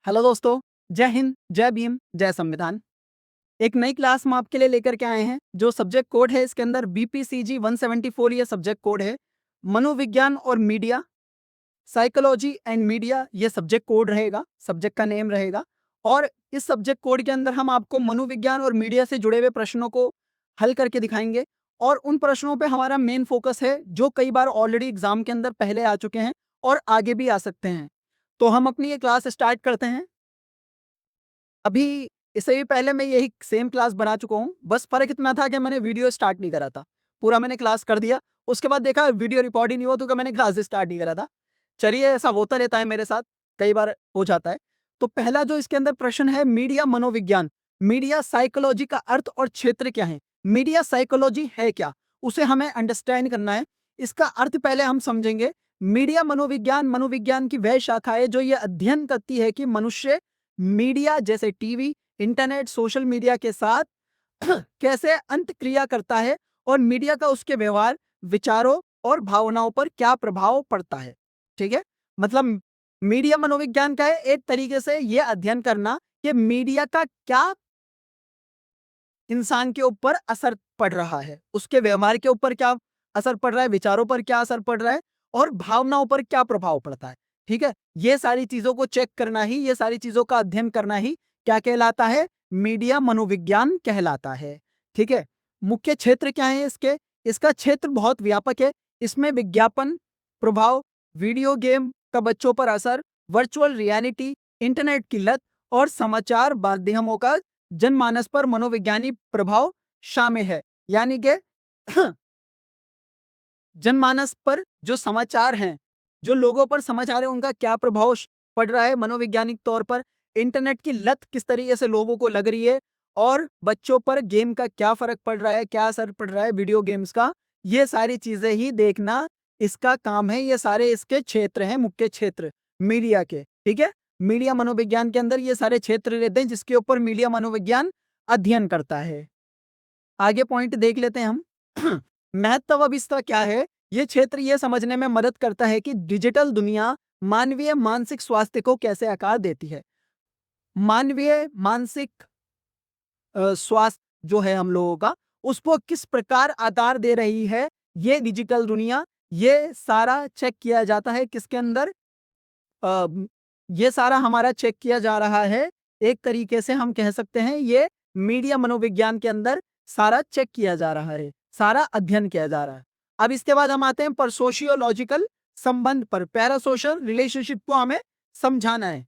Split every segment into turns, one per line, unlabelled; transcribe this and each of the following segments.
Hello दोस्तों, जय हिंद, जय भीम, जय संविधान। एक नई क्लास हम आपके लिए लेकर के आए हैं। जो सब्जेक्ट कोड है इसके अंदर BPCG 174 ये सब्जेक्ट कोड है। मनोविज्ञान और मीडिया, साइकोलॉजी एंड मीडिया ये सब्जेक्ट कोड रहेगा, सब्जेक्ट का नेम रहेगा। और इस सब्जेक्ट कोड के अंदर हम आपको मनोविज्ञान और मीडिया से जुड़े हुए प्रश्नों को हल करके दिखाएंगे। और उन प्रश्नों पे हमारा मेन फोकस है जो कई बार ऑलरेडी एग्जाम के अंदर पहले आ चुके हैं और आगे भी आ सकते हैं। तो हम अपनी ये क्लास स्टार्ट करते हैं। अभी इससे भी पहले मैं यही सेम क्लास बना चुका हूँ, बस फ़र्क इतना था कि मैंने वीडियो स्टार्ट नहीं करा था। पूरा मैंने क्लास कर दिया, उसके बाद देखा वीडियो रिकॉर्ड ही नहीं हुआ तो क्या मैंने क्लास स्टार्ट नहीं करा था। चलिए, ऐसा होता रहता है मेरे साथ, कई बार हो जाता है। तो पहला जो इसके अंदर प्रश्न है, मीडिया मनोविज्ञान, मीडिया साइकोलॉजी का अर्थ और क्षेत्र क्या है? मीडिया साइकोलॉजी है क्या? उसे हमें अंडरस्टैंड करना है। इसका अर्थ पहले हम समझेंगे। मीडिया मनोविज्ञान, मनोविज्ञान की वह शाखा है जो ये अध्ययन करती है कि मनुष्य मीडिया जैसे टीवी, इंटरनेट, सोशल मीडिया के साथ कैसे अंतःक्रिया करता है और मीडिया का उसके व्यवहार, विचारों और भावनाओं पर क्या प्रभाव पड़ता है। ठीक है? मतलब मीडिया मनोविज्ञान का है एक तरीके से ये अध्ययन करना कि मीडिया का क्या इंसान के ऊपर असर पड़ रहा है, उसके व्यवहार के ऊपर क्या असर पड़ रहा है, विचारों पर क्या असर पड़ रहा है और भावनाओं पर क्या प्रभाव पड़ता है। ठीक है? ये सारी चीजों को चेक करना ही, ये सारी चीजों का अध्ययन करना ही क्या कहलाता है? मीडिया मनोविज्ञान कहलाता है। ठीक है? मुख्य क्षेत्र क्या है इसके? इसका क्षेत्र बहुत व्यापक है। इसमें विज्ञापन प्रभाव, वीडियो गेम का बच्चों पर असर, वर्चुअल रियलिटी, इंटरनेट की लत और समाचार माध्यमों का जनमानस पर मनोवैज्ञानिक प्रभाव शामिल है। यानी कि जनमानस पर जो समाचार हैं, जो लोगों पर समाचार है, उनका क्या प्रभाव पड़ रहा है मनोवैज्ञानिक तौर पर, इंटरनेट की लत किस तरीके से लोगों को लग रही है और बच्चों पर गेम का क्या फर्क पड़ रहा है, क्या असर पड़ रहा है वीडियो गेम्स का, ये सारी चीजें ही देखना इसका काम है। ये सारे इसके क्षेत्र हैं, मुख्य क्षेत्र मीडिया के। ठीक है? मीडिया मनोविज्ञान के अंदर ये सारे क्षेत्र रहते हैं जिसके ऊपर मीडिया मनोविज्ञान अध्ययन करता है। आगे पॉइंट देख लेते हैं हम। महत्व अब इसका क्या है? ये क्षेत्र ये समझने में मदद करता है कि डिजिटल दुनिया मानवीय मानसिक स्वास्थ्य को कैसे आकार देती है। मानवीय मानसिक स्वास्थ्य जो है हम लोगों का, उसको किस प्रकार आकार दे रही है ये डिजिटल दुनिया, ये सारा चेक किया जाता है किसके अंदर? अ, ये सारा हमारा चेक किया जा रहा है। एक तरीके से हम कह सकते हैं ये मीडिया मनोविज्ञान के अंदर सारा चेक किया जा रहा है, सारा अध्ययन किया जा रहा है। अब इसके बाद हम आते हैं पर सोशियोलॉजिकल संबंध पर। पैरासोशल रिलेशनशिप को हमें समझाना है।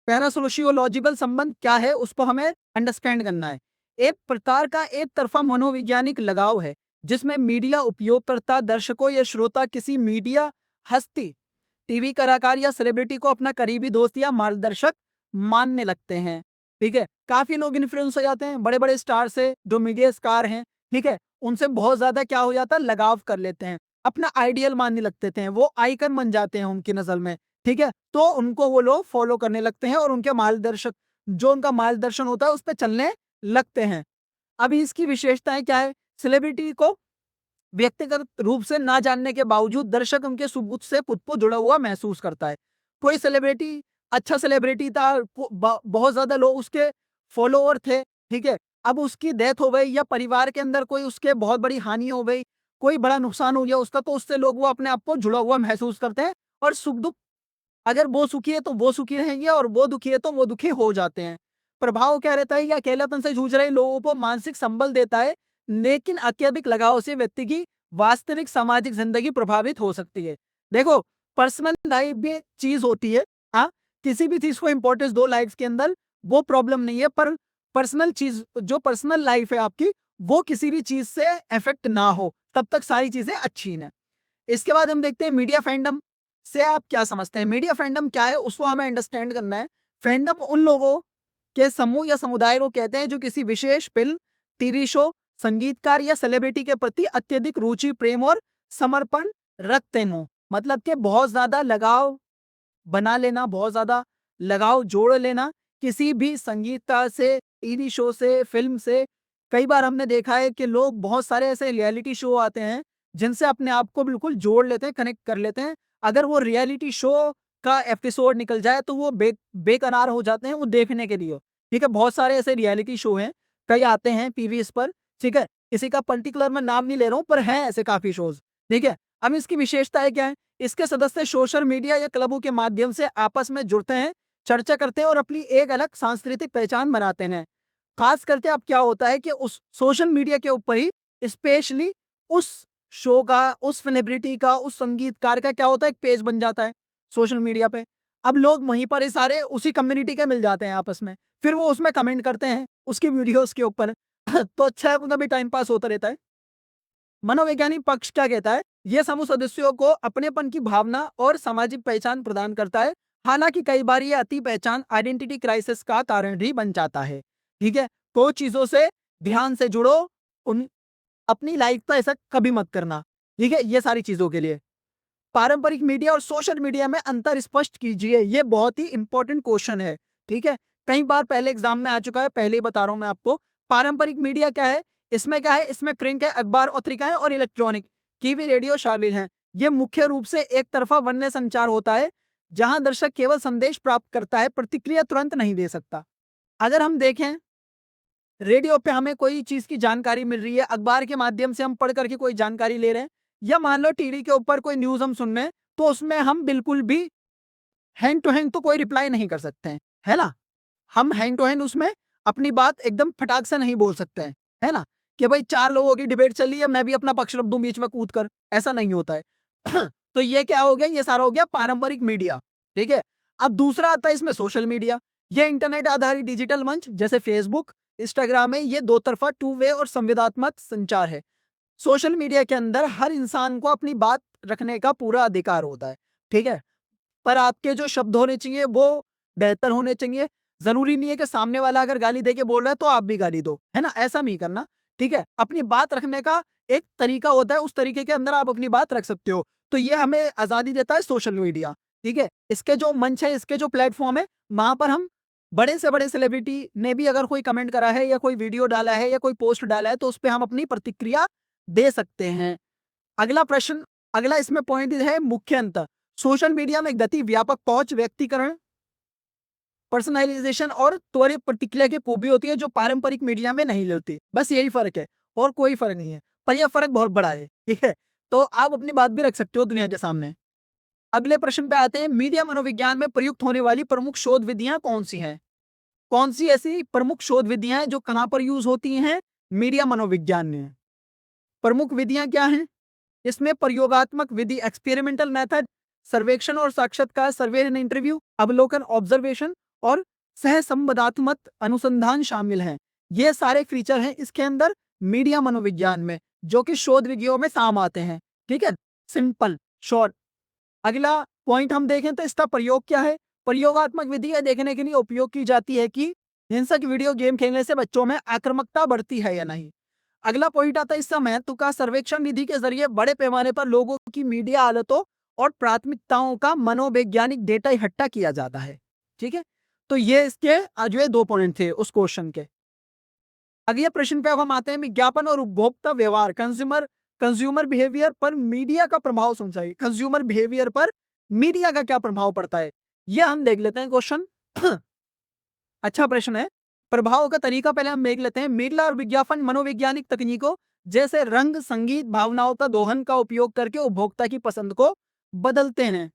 पैरासोशियोलॉजिकल संबंध क्या है उसको हमें अंडरस्टैंड करना है। एक प्रकार का एक तरफा मनोवैज्ञानिक लगाव है जिसमें मीडिया उपयोगकर्ता, दर्शकों या श्रोता किसी मीडिया हस्ती, टीवी कलाकार या सेलिब्रिटी को अपना करीबी दोस्त या मार्गदर्शक मानने लगते हैं। ठीक है? काफी लोग इन्फ्लुएंस हो जाते हैं बड़े बड़े स्टार से, जो मीडिया स्टार हैं। ठीक है? उनसे बहुत ज्यादा क्या हो जाता है? लगाव कर लेते हैं, अपना आइडियल मानने लगते थे, वो आइकन बन जाते हैं उनकी नजर में। ठीक है? तो उनको वो लोग फॉलो करने लगते हैं और उनके मार्गदर्शक, जो उनका मार्गदर्शन होता है उस पर चलने लगते हैं। अभी इसकी विशेषताएं क्या है? सेलिब्रिटी को व्यक्तिगत रूप से ना जानने के बावजूद दर्शक उनके सुबुत से खुद को जुड़ा हुआ महसूस करता है। कोई सेलिब्रिटी अच्छा सेलिब्रिटी था, बहुत ज्यादा लोग उसके फॉलोअर थे। ठीक है? अब उसकी डेथ हो गई या परिवार के अंदर कोई उसके बहुत बड़ी हानि हो गई, कोई बड़ा नुकसान हो गया उसका, तो उससे लोग वो अपने आप को जुड़ा हुआ महसूस करते हैं और सुख दुख, अगर वो सुखी है तो वो सुखी रहेंगे और वो दुखी है तो वो दुखी हो जाते हैं। प्रभाव क्या रहता है? या अकेलापन से जूझ रहे लोगों को मानसिक संबल देता है, लेकिन अत्यधिक लगाव से व्यक्ति की वास्तविक सामाजिक जिंदगी प्रभावित हो सकती है। देखो, पर्सनल लाइफ भी चीज होती है। हाँ, किसी भी चीज को इंपॉर्टेंस दो लाइफ के अंदर, वो प्रॉब्लम नहीं है, पर पर्सनल चीज, जो पर्सनल लाइफ है आपकी, वो किसी भी चीज से इफेक्ट ना हो, तब तक सारी चीजें अच्छी हैं। इसके बाद हम देखते हैं मीडिया फैंडम से आप क्या समझते हैं। मीडिया फैंडम क्या है उसको हमें अंडरस्टैंड करना है। फैंडम उन लोगों के समूह या समुदाय को कहते हैं जो किसी विशेष फिल्म, टीवी शो, संगीतकार या सेलिब्रिटी के प्रति अत्यधिक रुचि, प्रेम और समर्पण रखते हो। मतलब कि बहुत ज्यादा लगाव बना लेना, बहुत ज्यादा लगाव जोड़ लेना किसी भी संगीतकार से, टीवी शो से, फिल्म से। कई बार हमने देखा है कि लोग, बहुत सारे ऐसे रियलिटी शो आते हैं जिनसे अपने आप को बिल्कुल जोड़ लेते हैं, कनेक्ट कर लेते हैं। अगर वो रियलिटी शो का एपिसोड निकल जाए तो वो बेकरार हो जाते हैं वो देखने के लिए। ठीक है, बहुत सारे ऐसे रियलिटी शो हैं, कई आते हैं पीवीएस पर। ठीक है, किसी का पर्टिकुलर मैं नाम नहीं ले रहा हूँ, पर हैं ऐसे काफी शोज। ठीक है, अब इसकी विशेषताएं क्या है? इसके सदस्य सोशल मीडिया या क्लबों के माध्यम से आपस में जुड़ते हैं, चर्चा करते हैं और अपनी एक अलग सांस्कृतिक पहचान बनाते हैं। खास करके अब क्या होता है कि उस सोशल मीडिया के ऊपर ही स्पेशली उस शो का, उस सेलिब्रिटी का, उस संगीतकार का क्या होता है, एक पेज बन जाता है सोशल मीडिया पे। अब लोग वहीं पर ही सारे उसी कम्युनिटी के मिल जाते हैं आपस में, फिर वो उसमें कमेंट करते हैं उसकी वीडियोस के ऊपर। तो अच्छा है, उनका भी टाइम पास होता रहता है। मनोवैज्ञानिक पक्ष क्या कहता है? ये समूह सदस्यों को अपनेपन की भावना और सामाजिक पहचान प्रदान करता है। हालांकि कई बार ये अति पहचान आइडेंटिटी क्राइसिस का कारण भी बन जाता है। ठीक है, तो चीजों से ध्यान से जुड़ो, उन अपनी लाइफ पर ऐसा कभी मत करना। ठीक है, ये सारी चीजों के लिए पारंपरिक मीडिया और सोशल मीडिया में अंतर स्पष्ट कीजिए। ये बहुत ही इंपॉर्टेंट क्वेश्चन है। ठीक है, कई बार पहले एग्जाम में आ चुका है, पहले ही बता रहा हूं मैं आपको। पारंपरिक मीडिया क्या है? इसमें क्या है? इसमें प्रिंट है, अखबार पत्रिका है और इलेक्ट्रॉनिक टीवी रेडियो शामिल हैं। ये मुख्य रूप से एक तरफा वन्य संचार होता है, जहां दर्शक केवल संदेश प्राप्त करता है, प्रतिक्रिया तुरंत नहीं दे सकता। अगर हम देखें, रेडियो पे हमें कोई चीज की जानकारी मिल रही है, अखबार के माध्यम से हम पढ़ करके कोई जानकारी ले रहे हैं, या मान लो टीवी के ऊपर कोई न्यूज हम सुन रहे हैं, तो उसमें हम बिल्कुल भी हैंड टू हैंड तो कोई रिप्लाई नहीं कर सकते हैं, है ना? हम हैंड टू हैंड उसमें अपनी बात एकदम फटाक से नहीं बोल सकते हैं, है ना? कि भाई 4 लोगों की डिबेट चल रही है, मैं भी अपना पक्ष रख दूं बीच में कूद कर, ऐसा नहीं होता है। तो ये क्या हो गया? ये सारा हो गया पारंपरिक मीडिया। ठीक है, अब दूसरा आता है इसमें सोशल मीडिया। ये इंटरनेट आधारित डिजिटल मंच जैसे फेसबुक, इंस्टाग्राम है, ये दो तरफा टू वे और संवादात्मक संचार है। सोशल मीडिया के अंदर हर इंसान को अपनी बात रखने का पूरा अधिकार होता है। ठीक है, पर आपके जो शब्द होने चाहिए वो बेहतर होने चाहिए। जरूरी नहीं है कि सामने वाला अगर गाली दे के बोल रहा है तो आप भी गाली दो, है ना? ऐसा नहीं करना। ठीक है, अपनी बात रखने का एक तरीका होता है, उस तरीके के अंदर आप अपनी बात रख सकते हो। तो ये हमें आजादी देता है सोशल मीडिया। ठीक है, इसके जो मंच है, इसके जो प्लेटफॉर्म है, वहां पर हम बड़े से बड़े सेलिब्रिटी ने भी अगर कोई कमेंट करा है या कोई वीडियो डाला है या कोई पोस्ट डाला है, तो उस पर हम अपनी प्रतिक्रिया दे सकते हैं। अगला प्रश्न, अगला इसमें पॉइंट है मुख्य अंतर। सोशल मीडिया में गति, व्यापक पहुंच, व्यक्तिकरण, पर्सनलाइजेशन और त्वरित प्रतिक्रिया की खूबी होती है, जो पारंपरिक मीडिया में नहीं मिलती। बस यही फर्क है और कोई फर्क नहीं है, पर यह फर्क बहुत बड़ा है। ठीक है, तो आप अपनी बात भी रख सकते हो दुनिया के सामने। अगले प्रश्न पे आते हैं, मीडिया मनोविज्ञान में प्रयुक्त होने वाली प्रमुख शोध विधियां कौन सी हैं? कौन सी ऐसी प्रमुख शोध विधियां हैं जो कहां पर यूज होती हैं? मीडिया मनोविज्ञान में। प्रमुख विधियां क्या हैं? इसमें प्रयोगात्मक विधि, एक्सपेरिमेंटल मेथड, सर्वेक्षण और साक्षात्कार, सर्वे एंड इंटरव्यू, अवलोकन, ऑब्जर्वेशन और सहसंबंधात्मक अनुसंधान शामिल हैं। ये सारे फीचर हैं इसके अंदर मीडिया मनोविज्ञान में, जो कि शोध विधियों में काम आते हैं। ठीक है, सिंपल शॉर्ट। अगला पॉइंट हम देखें तो इसका प्रयोग क्या है? प्रयोगात्मक विधि यह देखने के लिए उपयोग की जाती है कि हिंसक वीडियो गेम खेलने से बच्चों में आक्रामकता बढ़ती है या नहीं। अगला पॉइंट आता है इसका महत्व का। सर्वेक्षण विधि के जरिए बड़े पैमाने पर लोगों की मीडिया आदतों और प्राथमिकताओं का मनोवैज्ञानिक डेटा इकट्ठा किया जाता है। ठीक है, तो ये इसके जो है 2 पॉइंट थे उस क्वेश्चन के। अगले प्रश्न पे अब हम आते हैं, विज्ञापन और उपभोक्ता व्यवहार, कंज्यूमर बिहेवियर पर मीडिया का प्रभाव समझाइए। कंज्यूमर बिहेवियर पर मीडिया का क्या प्रभाव पड़ता है, यह हम देख लेते हैं क्वेश्चन। अच्छा प्रश्न है। प्रभाव का तरीका पहले हम देख लेते हैं। मीडिया और विज्ञापन मनोवैज्ञानिक तकनीकों जैसे रंग, संगीत, भावनाओं का दोहन का उपयोग करके उपभोक्ता की पसंद को बदलते हैं,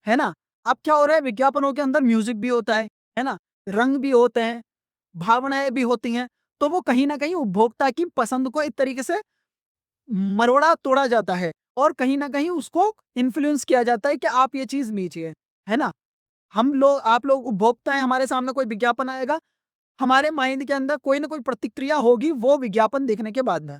है ना? अब क्या हो रहा है, विज्ञापनों के अंदर म्यूजिक भी होता है ना? रंग भी होते हैं, भावनाएं भी होती हैं, तो वो कहीं ना कहीं उपभोक्ता की पसंद को एक तरीके से मरोड़ा तोड़ा जाता है और कहीं ना कहीं उसको इन्फ्लुएंस किया जाता है कि आप ये चीज लीजिए, है ना? हम लोग, आप लोग उपभोक्ता हैं, हमारे सामने कोई विज्ञापन आएगा, हमारे माइंड के अंदर कोई ना कोई प्रतिक्रिया होगी वो विज्ञापन देखने के बाद में।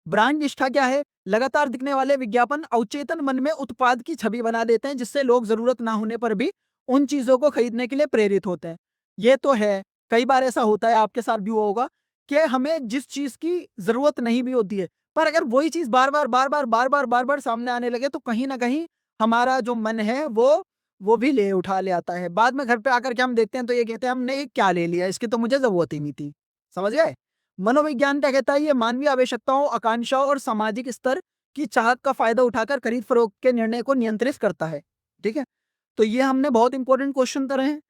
ब्रांड निष्ठा क्या है? लगातार दिखने वाले विज्ञापन अवचेतन मन में उत्पाद की छवि बना देते हैं, जिससे लोग जरूरत ना होने पर भी उन चीजों को खरीदने के लिए प्रेरित होते हैं। ये तो है, कई बार ऐसा होता है, आपके साथ भी हुआ होगा कि हमें जिस चीज की जरूरत नहीं भी होती है, पर अगर वही चीज बार बार सामने आने लगे तो कहीं ना कहीं हमारा जो मन है वो भी ले उठा ले आता है। बाद में घर पे आकर के हम देखते हैं तो ये कहते हैं हमने ये क्या ले लिया, इसकी तो मुझे जरूरत ही नहीं थी। समझ गए? मनोविज्ञान क्या कहता है? ये मानवीय आवश्यकताओं, आकांक्षाओं और सामाजिक स्तर की चाहत का फायदा उठाकर खरीद फरोख्त के निर्णय को नियंत्रित करता है। ठीक है, तो ये हमने बहुत इंपॉर्टेंट क्वेश्चन करे हैं।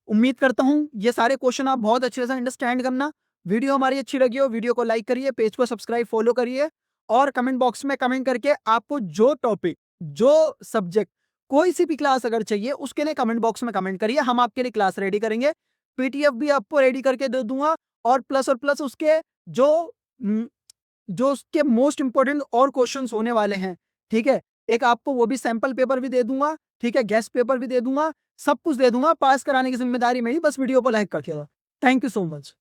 उम्मीद करता हूँ ये सारे क्वेश्चन आप बहुत अच्छे से अंडरस्टैंड करना। वीडियो हमारी अच्छी लगी हो, वीडियो को लाइक करिए, पेज को सब्सक्राइब फॉलो करिए और कमेंट बॉक्स में कमेंट करके आपको जो टॉपिक, जो सब्जेक्ट, कोई सी भी क्लास अगर चाहिए उसके लिए कमेंट बॉक्स में कमेंट करिए, हम आपके लिए क्लास रेडी करेंगे। पीडीएफ भी आपको रेडी करके दे दूंगा और प्लस उसके जो जो उसके मोस्ट इंपोर्टेंट और क्वेश्चंस होने वाले हैं, ठीक है, एक आपको वो भी सैंपल पेपर भी दे दूंगा, ठीक है, गेस्ट पेपर भी दे दूंगा, सब कुछ दे दूंगा। पास कराने की जिम्मेदारी मेरी, बस वीडियो को लाइक करके। Thank you so much.